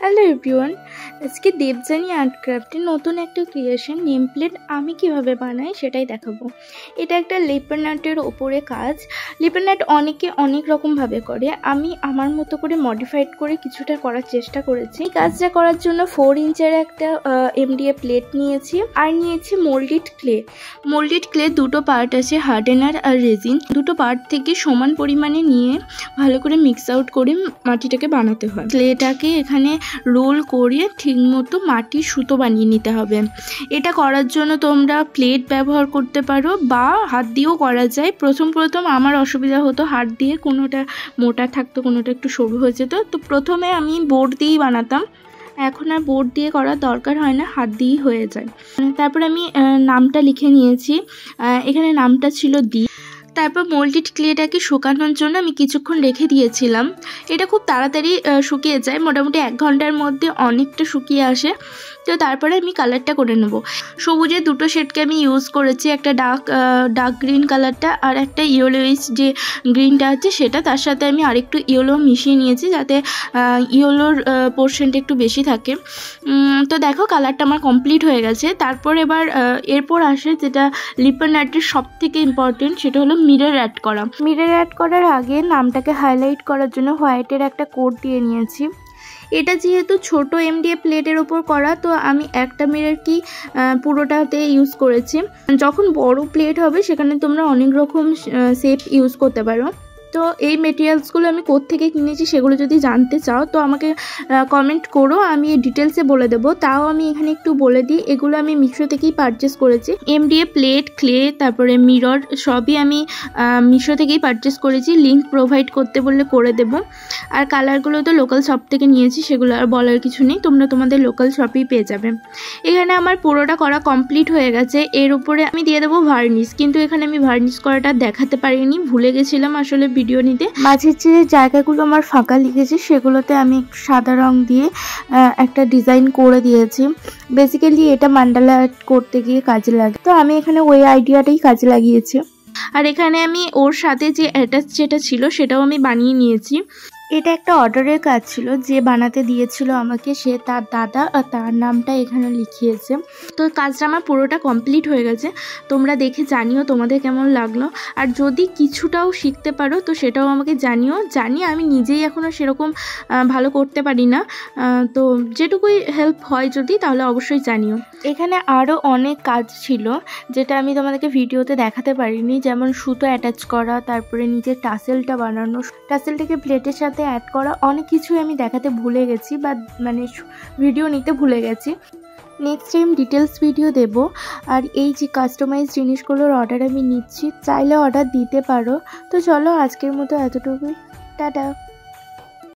Hello everyone, আজকে Debjani art ক্রাফটে নতুন একটা ক্রিয়েশন নেম প্লেট আমি কিভাবে বানাই সেটাই দেখাবো। এটা একটা লেপার নাটের ওপরে কাজ। লেপার নাট অনেকে অনেক রকমভাবে করে, আমি আমার মতো করে মডিফাইড করে কিছুটা করার চেষ্টা করেছি। কাজটা করার জন্য 4 ইঞ্চের একটা MDF প্লেট নিয়েছি আর নিয়েছি মোল্ডেড ক্লে দুটো পার্ট আছে, হার্ডেনার আর রেজিন। দুটো পার্ট থেকে সমান পরিমাণে নিয়ে ভালো করে মিক্স আউট করে মাটিটাকে বানাতে হয়। ক্লেটাকে এখানে রোল করে ঠিক মতো মাটির সুতো বানিয়ে নিতে হবে। এটা করার জন্য তোমরা প্লেট ব্যবহার করতে পারো বা হাত দিয়েও করা যায়। প্রথম আমার অসুবিধা হতো, হাত দিয়ে কোনোটা মোটা থাকতো, কোনোটা একটু সরু হয়ে যেত। তো প্রথমে আমি বোর্ড দিয়েই বানাতাম, এখন আর বোর্ড দিয়ে করার দরকার হয় না, হাত দিয়েই হয়ে যায়। তারপর আমি নামটা লিখে নিয়েছি, এখানে নামটা ছিল দি। তারপর মোল্ডেড ক্লেটাকে শুকানোর জন্য আমি কিছুক্ষণ রেখে দিয়েছিলাম। এটা খুব তাড়াতাড়ি শুকিয়ে যায়, মোটামুটি 1 ঘন্টার মধ্যে অনেকটা শুকিয়ে আসে। তো তারপরে আমি কালারটা করে নেব। সবুজের দুটো শেডকে আমি ইউজ করেছি, একটা ডার্ক গ্রিন কালারটা আর একটা ইয়েলোইশ যে গ্রিনটা আছে সেটা। তার সাথে আমি আরেকটু ইয়েলো মিশিয়ে নিয়েছি যাতে ইয়েলোর পোর্শনটা একটু বেশি থাকে। তো দেখো কালারটা আমার কমপ্লিট হয়ে গেছে। তারপর এরপর আসে যেটা লিপার নাটের সব থেকে ইম্পর্টেন্ট, সেটা হলো মিরর অ্যাড করার আগে নামটাকে হাইলাইট করার জন্য হোয়াইটের একটা কোট দিয়ে নিয়েছি। এটা যেহেতু ছোট MDF প্লেটের ওপর করা, তো আমি একটা মিরর কি পুরোটাতে ইউজ করেছি। যখন বড় প্লেট হবে সেখানে তোমরা অনেক রকম শেপ ইউজ করতে পারো। তো এই মেটেরিয়ালসগুলো আমি কোত্থেকে কিনেছি সেগুলো যদি জানতে চাও তো আমাকে কমেন্ট করো, আমি ডিটেলসে বলে দেবো। তাও আমি এখানে একটু বলে দিই, এগুলো আমি মিশো থেকেই পারচেস করেছি। MDF প্লেট, ক্লে, তারপরে মিরর সবই আমি মিশো থেকেই পারচেস করেছি। লিঙ্ক প্রোভাইড করতে বললে করে দেব। আর কালারগুলো তো লোকাল শপ থেকে নিয়েছি, সেগুলো আর বলার কিছু নেই, তোমরা তোমাদের লোকাল শপেই পেয়ে যাবে। এখানে আমার পুরোটা করা কমপ্লিট হয়ে গেছে। এর উপরে আমি দিয়ে দেবো ভার্নিশ, কিন্তু এখানে আমি ভার্নিশ করাটা দেখাতে পারিনি, ভুলে গেছিলাম আসলে ভিডিও নিতে। মাঝের যে জায়গাগুলো আমার ফাঁকা লিখেছি সেগুলোতে আমি একটু সাদা রং দিয়ে একটা ডিজাইন করে দিয়েছি। বেসিক্যালি এটা মান্ডালা করতে গিয়ে কাজে লাগে, তো আমি এখানে ওই আইডিয়াটাই কাজে লাগিয়েছি। আর এখানে আমি ওর সাথে যে অ্যাটাচ যেটা ছিল সেটাও আমি বানিয়ে নিয়েছি। এটা একটা অর্ডারের কাজ ছিল, যে বানাতে দিয়েছিল আমাকে সে তার দাদা, আর তার নামটা এখানে লিখিয়েছে। তো কাজটা আমার পুরোটা কমপ্লিট হয়ে গেছে। তোমরা দেখে জানিও তোমাদের কেমন লাগলো, আর যদি কিছুটাও শিখতে পারো তো সেটাও আমাকে জানিও। জানি আমি নিজেই এখনও সেরকম ভালো করতে পারি না, তো যেটুকুই হেল্প হয় যদি, তাহলে অবশ্যই জানিও। এখানে আরও অনেক কাজ ছিল যেটা আমি তোমাদেরকে ভিডিওতে দেখাতে পারিনি, যেমন সুতো অ্যাটাচ করা, তারপরে নিজের টাসেলটা বানানো, টাসেলটাকে প্লেটের সাথে অ্যাড করা, অনেক কিছুই আমি দেখাতে ভুলে গেছি বা ভিডিও নিতে ভুলে গেছি। নেক্সট টাইম ডিটেলস ভিডিও দেব। আর এই যে কাস্টমাইজ জিনিসগুলোর অর্ডার আমি নিচ্ছি, চাইলে অর্ডার দিতে পারো। তো চলো আজকের মতো এতটুকুই, টাটা।